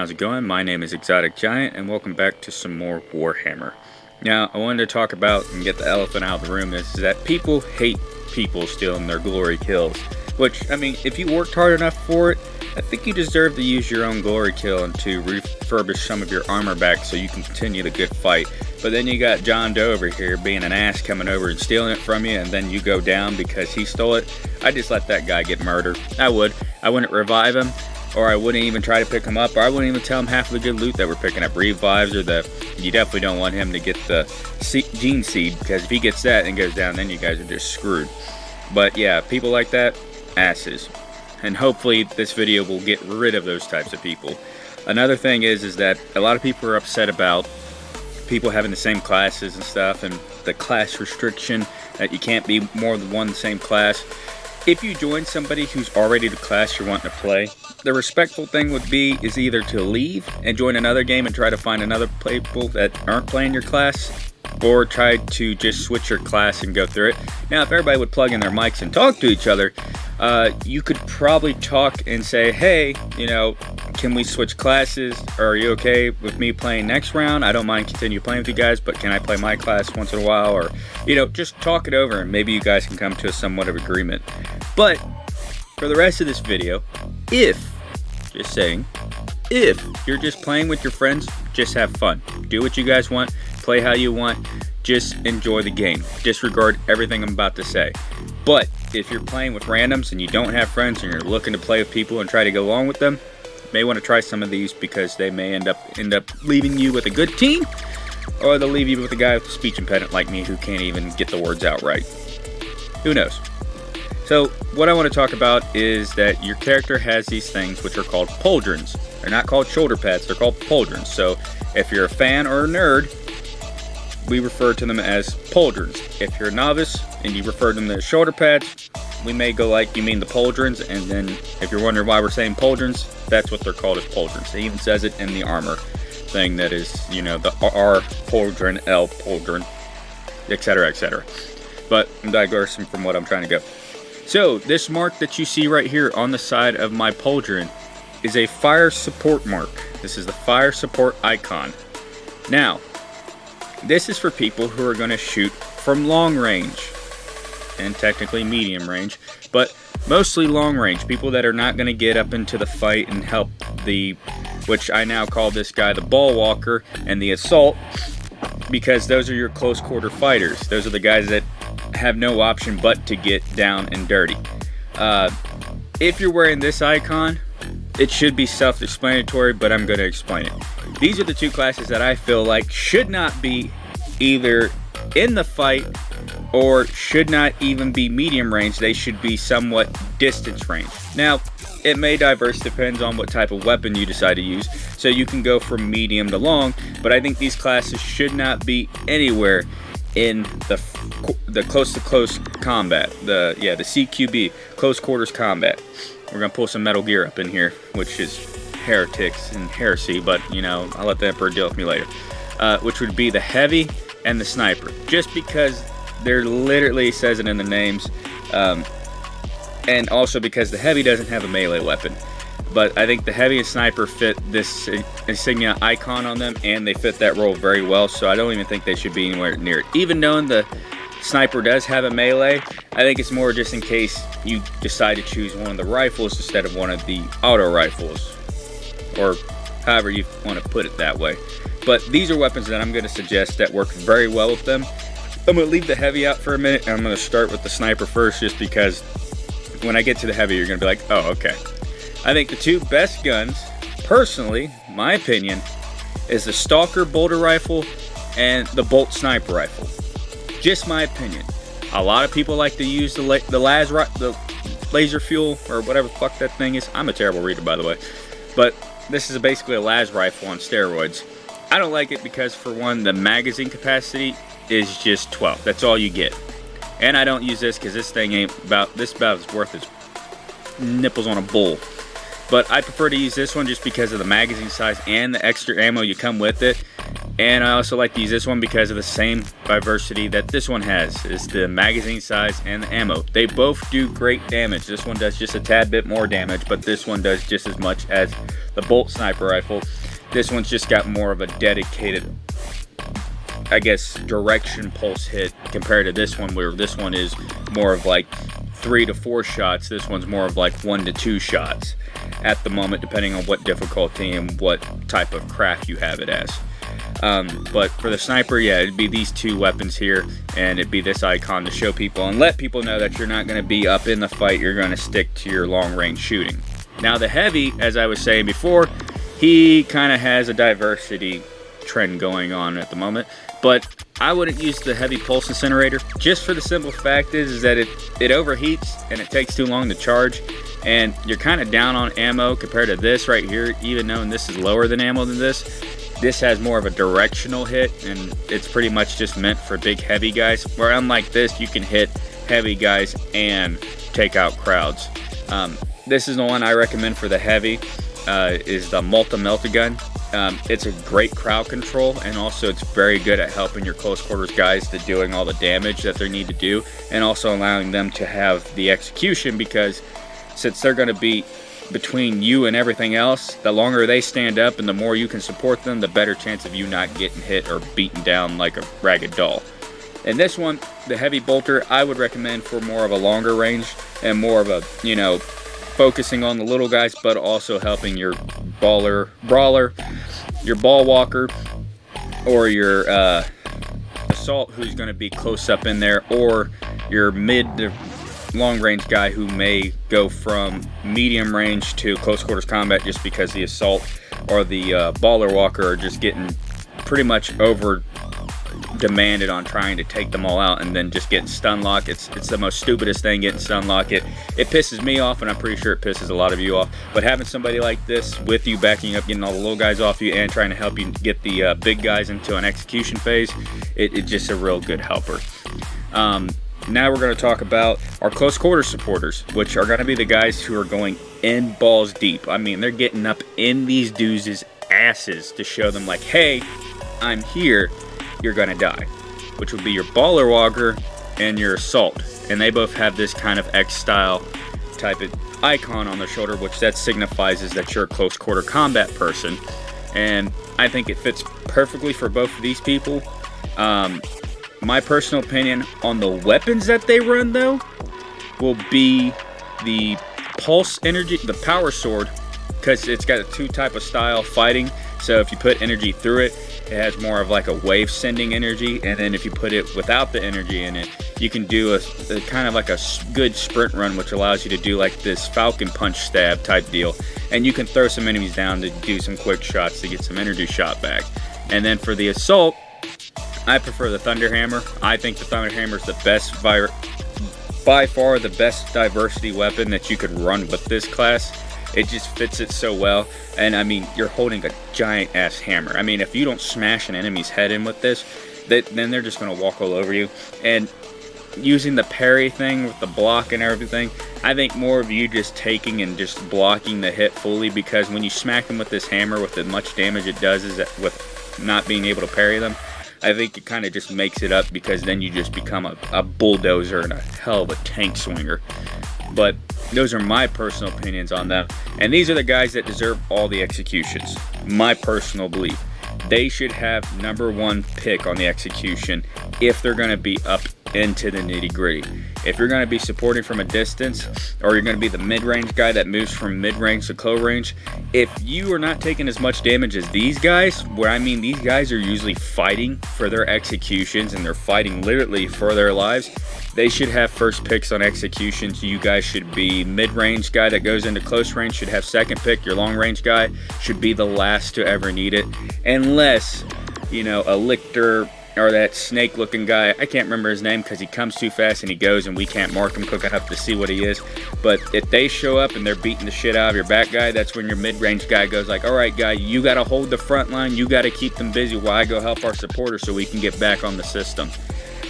how's it going? My name is Exotic Giant, and welcome back to some more Warhammer. Now, I wanted to talk about and get the elephant out of the room is that people hate people stealing their glory kills. Which, I mean, if you worked hard enough for it, I think you deserve to use your own glory kill and to refurbish some of your armor back so you can continue the good fight. But then you got John Doe over here being an ass coming over and stealing it from you, and then you go down because he stole it. I just let that guy get murdered. I wouldn't revive him, or I wouldn't even try to pick him up, or I wouldn't even tell him half of the good loot that we're picking up. Revives, or you definitely don't want him to get the gene seed, because if he gets that and goes down, then you guys are just screwed. But yeah, people like that, asses. And hopefully this video will get rid of those types of people. Another thing is that a lot of people are upset about people having the same classes and stuff, and the class restriction that you can't be more than one the same class. If you join somebody who's already the class you're wanting to play, the respectful thing would be is either to leave and join another game and try to find another people that aren't playing your class, or try to just switch your class and go through it. Now, if everybody would plug in their mics and talk to each other, you could probably talk and say, hey, you know, can we switch classes? Or are you okay with me playing next round? I don't mind continue playing with you guys, but can I play my class once in a while? Or, you know, just talk it over and maybe you guys can come to a somewhat of agreement. But for the rest of this video, if you're just playing with your friends, just have fun. Do what you guys want, play how you want, just enjoy the game. Disregard everything I'm about to say. But if you're playing with randoms and you don't have friends and you're looking to play with people and try to go along with them, you may want to try some of these, because they may end up leaving you with a good team, or they'll leave you with a guy with a speech impediment like me who can't even get the words out right. Who knows? So what I want to talk about is that your character has these things which are called pauldrons. They're not called shoulder pads, they're called pauldrons. So if you're a fan or a nerd, we refer to them as pauldrons. If you're a novice and you refer to them as shoulder pads, we may go like, you mean the pauldrons? And then if you're wondering why we're saying pauldrons, that's what they're called, as pauldrons. It even says it in the armor thing that is, you know, the R pauldron, L pauldron, etc., etc. But I'm digressing from what I'm trying to go. So this mark that you see right here on the side of my pauldron is a fire support mark. This is the fire support icon. Now, this is for people who are going to shoot from long range, and technically medium range, but mostly long range. People that are not going to get up into the fight and help which I now call this guy the ball walker and the assault, because those are your close quarter fighters. Those are the guys that have no option but to get down and dirty. If you're wearing this icon, it should be self-explanatory, but I'm going to explain it. These are the two classes that I feel like should not be either in the fight or should not even be medium range. They should be somewhat distance range. Now, it may diverse, depends on what type of weapon you decide to use. So you can go from medium to long, but I think these classes should not be anywhere in the close-to-close combat, the CQB, close quarters combat. We're gonna pull some Metal Gear up in here, which is heretics and heresy, but you know, I'll let the Emperor deal with me later. Which would be the heavy and the sniper, just because there literally says it in the names, and also because the heavy doesn't have a melee weapon. But I think the heavy and sniper fit this insignia icon on them, and they fit that role very well, so I don't even think they should be anywhere near it. Even knowing the sniper does have a melee, I think it's more just in case you decide to choose one of the rifles instead of one of the auto rifles, or however you want to put it that way. But these are weapons that I'm going to suggest that work very well with them. I'm going to leave the heavy out for a minute, and I'm going to start with the sniper first, just because when I get to the heavy, you're going to be like, oh, okay. I think the two best guns, personally, my opinion, is the Stalker bolter rifle and the Bolt sniper rifle. Just my opinion. A lot of people like to use the laser fuel, or whatever the fuck that thing is. I'm a terrible reader, by the way. But this is basically a las rifle on steroids. I don't like it because, for one, the magazine capacity is just 12. That's all you get. And I don't use this because this thing ain't about as worth as nipples on a bull. But I prefer to use this one just because of the magazine size and the extra ammo you come with it. And I also like to use this one because of the same diversity that this one has, is the magazine size and the ammo. They both do great damage. This one does just a tad bit more damage, but this one does just as much as the bolt sniper rifle. This one's just got more of a dedicated, I guess, direction pulse hit compared to this one, where this one is more of like 3 to 4 shots. This one's more of like 1 to 2 shots at the moment, depending on what difficulty and what type of craft you have it as. But for the sniper, yeah, it'd be these two weapons here, and it'd be this icon to show people and let people know that you're not going to be up in the fight. You're going to stick to your long range shooting. Now the heavy, as I was saying before, he kind of has a diversity trend going on at the moment, but I wouldn't use the heavy pulse incinerator, just for the simple fact is that it overheats and it takes too long to charge, and you're kind of down on ammo compared to this right here. Even knowing this is lower than ammo than this has more of a directional hit, and it's pretty much just meant for big heavy guys, where unlike this, you can hit heavy guys and take out crowds. This is the one I recommend for the heavy, is the multi-melta gun. It's a great crowd control, and also it's very good at helping your close quarters guys to doing all the damage that they need to do, and also allowing them to have the execution, because since they're going to be between you and everything else, the longer they stand up and the more you can support them, the better chance of you not getting hit or beaten down like a ragged doll. And this one, the heavy bolter, I would recommend for more of a longer range and more of a, you know, focusing on the little guys, but also helping your brawler, your ball walker, or your assault, who's going to be close up in there, or your mid to long range guy who may go from medium range to close quarters combat, just because the assault or the baller walker are just getting pretty much over demanded on trying to take them all out, and then just getting stun lock. It's the most stupidest thing, getting stun lock. It pisses me off, and I'm pretty sure it pisses a lot of you off, but having somebody like this with you, backing you up, getting all the little guys off you, and trying to help you get the big guys into an execution phase, it's just a real good helper. Now we're going to talk about our close quarters supporters, which are going to be the guys who are going in balls deep. I mean, they're getting up in these dudes' asses to show them like, hey, I'm here, you're going to die. Which would be your baller walker and your assault. And they both have this kind of X-style type of icon on their shoulder, which that signifies is that you're a close quarter combat person. And I think it fits perfectly for both of these people. My personal opinion on the weapons that they run, though, will be the pulse energy, the power sword, because it's got a 2 type of style fighting. So if you put energy through it, it has more of like a wave sending energy, and then if you put it without the energy in it, you can do a kind of like a good sprint run, which allows you to do like this falcon punch stab type deal, and you can throw some enemies down to do some quick shots to get some energy shot back. And then for the assault, I prefer the Thunderhammer. I think the Thunderhammer is the best, by far the best diversity weapon that you could run with this class. It just fits it so well. And I mean, you're holding a giant ass hammer. I mean, if you don't smash an enemy's head in with this, then they're just going to walk all over you. And using the parry thing with the block and everything, I think more of you just taking and just blocking the hit fully, because when you smack them with this hammer, with as much damage it does is that with not being able to parry them, I think it kind of just makes it up, because then you just become a bulldozer and a hell of a tank swinger. But those are my personal opinions on them. And these are the guys that deserve all the executions. My personal belief. They should have #1 pick on the execution if they're going to be up into the nitty-gritty. If you're going to be supporting from a distance, or you're going to be the mid-range guy that moves from mid-range to close range, if you are not taking as much damage as these guys, where I mean these guys are usually fighting for their executions, and they're fighting literally for their lives, they should have first picks on executions. You guys should be mid-range guy that goes into close range should have second pick. Your long-range guy should be the last to ever need it, unless, you know, a Lictor or that snake-looking guy, I can't remember his name because he comes too fast and he goes and we can't mark him quick enough to see what he is. But if they show up and they're beating the shit out of your back guy, that's when your mid-range guy goes like, all right, guy, you got to hold the front line. You got to keep them busy while I go help our supporters so we can get back on the system.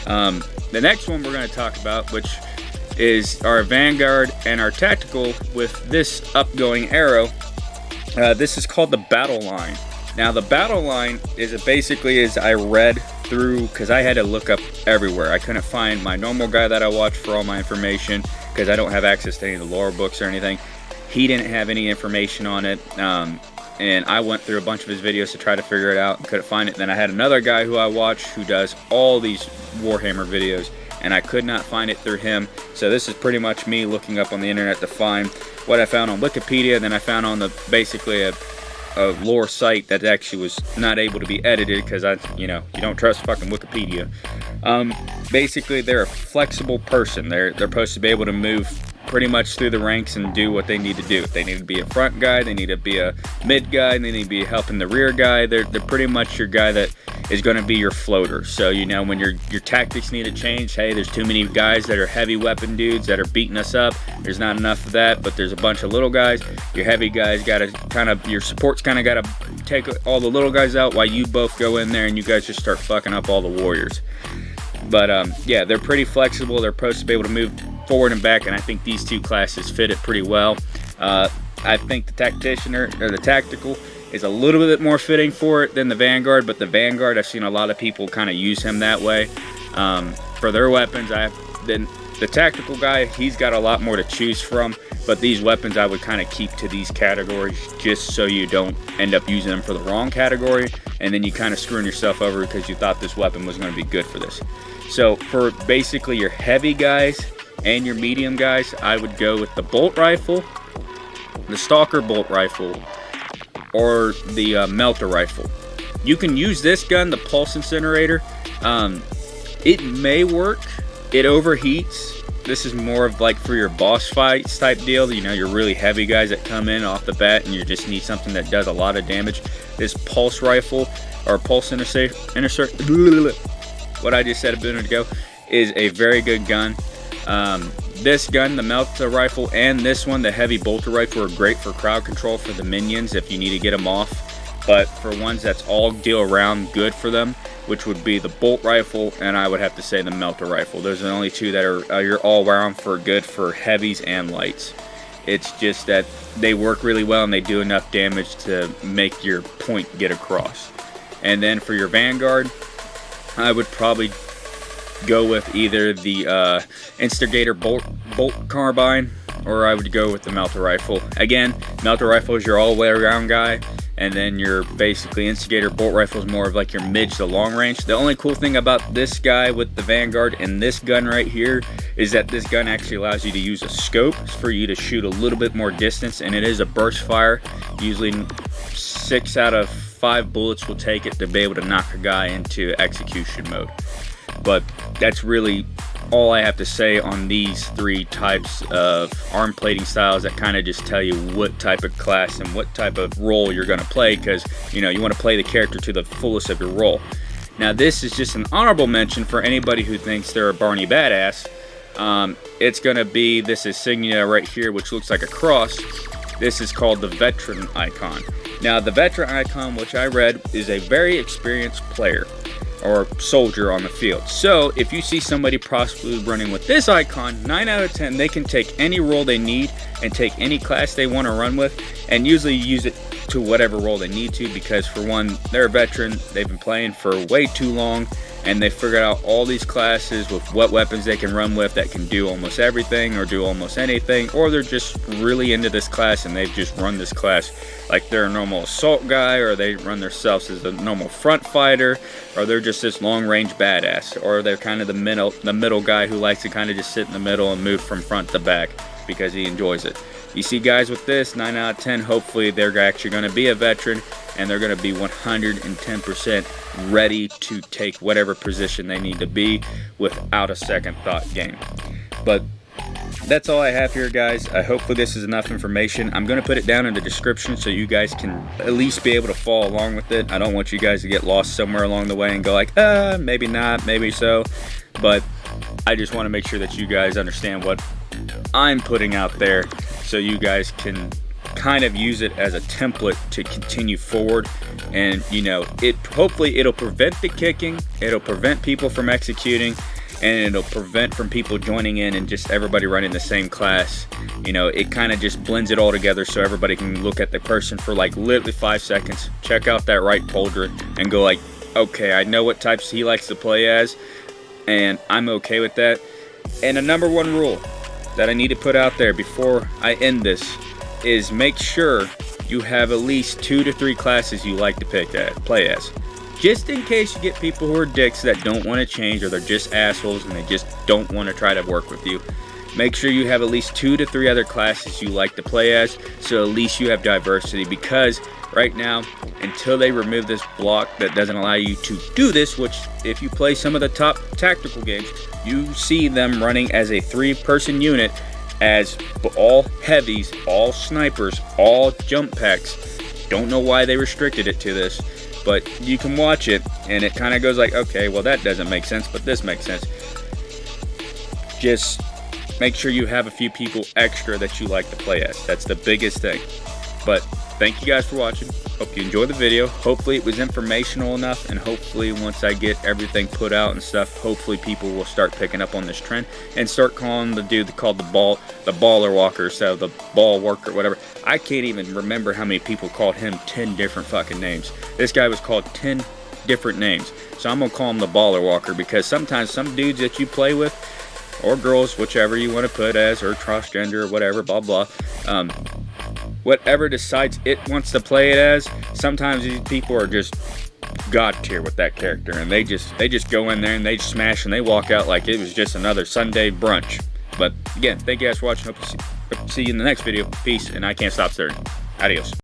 The next one we're going to talk about, which is our Vanguard and our Tactical with this upgoing arrow. This is called the Battle Line. Now the battle line is basically, as I read through, because I had to look up everywhere. I couldn't find my normal guy that I watch for all my information because I don't have access to any of the lore books or anything. He didn't have any information on it, and I went through a bunch of his videos to try to figure it out and couldn't find it. Then I had another guy who I watch who does all these Warhammer videos, and I could not find it through him. So this is pretty much me looking up on the internet to find what I found on Wikipedia. Then I found on basically a lore site that actually was not able to be edited because you don't trust fucking Wikipedia. Basically, they're a flexible person. They're supposed to be able to move pretty much through the ranks and do what they need to do. They need to be a front guy, they need to be a mid guy, and they need to be helping the rear guy. They're pretty much your guy that is going to be your floater. So when your tactics need to change, hey, there's too many guys that are heavy weapon dudes that are beating us up. There's not enough of that, but there's a bunch of little guys. Your heavy guys got to your support's kind of got to take all the little guys out while you both go in there and you guys just start fucking up all the warriors. But yeah, they're pretty flexible. They're supposed to be able to move forward and back, and I think these two classes fit it pretty well. I think the tactician or the tactical is a little bit more fitting for it than the Vanguard, but the Vanguard, I've seen a lot of people kind of use him that way for their weapons. The tactical guy, he's got a lot more to choose from, but these weapons I would kind of keep to these categories just so you don't end up using them for the wrong category, and then you kind of screwing yourself over because you thought this weapon was going to be good for this. So for basically your heavy guys and your medium guys, I would go with the bolt rifle, the stalker bolt rifle, or the melter rifle. You can use this gun, the pulse incinerator. It may work. It overheats. This is more of like for your boss fights type deal. Your really heavy guys that come in off the bat and you just need something that does a lot of damage. This pulse rifle or pulse what I just said a minute ago is a very good gun. This gun, the melter rifle, and this one, the heavy bolter rifle, are great for crowd control for the minions if you need to get them off. But for ones that's all deal around good for them, which would be the bolt rifle, and I would have to say the melter rifle. Those are the only two that are you're all around for good for heavies and lights. It's just that they work really well and they do enough damage to make your point get across. And then for your Vanguard, I would probably go with either the Instigator bolt carbine, or I would go with the melter rifle. Again, melter rifle is your all the way around guy, and then your basically Instigator bolt rifle is more of like your mid to long range. The only cool thing about this guy with the Vanguard and this gun right here is that this gun actually allows you to use a scope for you to shoot a little bit more distance, and it is a burst fire. Usually 6 out of 5 bullets will take it to be able to knock a guy into execution mode. But that's really all I have to say on these 3 types of arm plating styles that kind of just tell you what type of class and what type of role you're going to play, because you want to play the character to the fullest of your role. Now this is just an honorable mention for anybody who thinks they're a Barney badass. It's going to be this insignia right here, which looks like a cross. This is called the veteran icon. Now the veteran icon, which I read, is a very experienced player or soldier on the field. So if you see somebody possibly running with this icon, 9 out of 10 they can take any role they need and take any class they want to run with, and usually use it to whatever role they need to, because for one, they're a veteran, they've been playing for way too long, and they figured out all these classes with what weapons they can run with that can do almost everything or do almost anything, or they're just really into this class and they've just run this class like they're a normal assault guy, or they run themselves as a normal front fighter, or they're just this long range badass, or they're kind of the middle guy who likes to kind of just sit in the middle and move from front to back because he enjoys it. You see guys with this, 9 out of 10, hopefully they're actually going to be a veteran and they're going to be 110% ready to take whatever position they need to be without a second thought game. But that's all I have here, guys. Hopefully this is enough information. I'm going to put it down in the description so you guys can at least be able to follow along with it. I don't want you guys to get lost somewhere along the way and go like, maybe not, maybe so. But I just want to make sure that you guys understand what I'm putting out there, so you guys can kind of use it as a template to continue forward. And hopefully it'll prevent the kicking, it'll prevent people from executing, and it'll prevent from people joining in and just everybody running the same class. You know, it kind of just blends it all together so everybody can look at the person for like literally 5 seconds, check out that right Poldra, and go like, okay, I know what types he likes to play as, and I'm okay with that. And a number one rule that I need to put out there before I end this is make sure you have at least 2 to 3 classes you like to play as. Just in case you get people who are dicks that don't want to change, or they're just assholes and they just don't want to try to work with you. Make sure you have at least 2 to 3 other classes you like to play as, so at least you have diversity, because right now, until they remove this block that doesn't allow you to do this, which if you play some of the top tactical games, you see them running as a 3-person unit, as all heavies, all snipers, all jump packs. Don't know why they restricted it to this, but you can watch it and it kind of goes like, okay, well that doesn't make sense, but this makes sense. Just make sure you have a few people extra that you like to play as. That's the biggest thing. But thank you guys for watching. Hope you enjoyed the video. Hopefully it was informational enough, and hopefully once I get everything put out and stuff, hopefully people will start picking up on this trend and start calling the dude called the baller walker, so the ball worker, whatever. I can't even remember how many people called him 10 different fucking names. This guy was called 10 different names. So I'm gonna call him the baller walker, because sometimes some dudes that you play with, or girls, whichever you want to put as, or transgender, or whatever, blah blah, whatever decides it wants to play it as, sometimes these people are just god tier with that character, and they just go in there and they smash and they walk out like it was just another Sunday brunch. But again, thank you guys for watching. Hope to see you in the next video. Peace, and I can't stop stirring. Adios.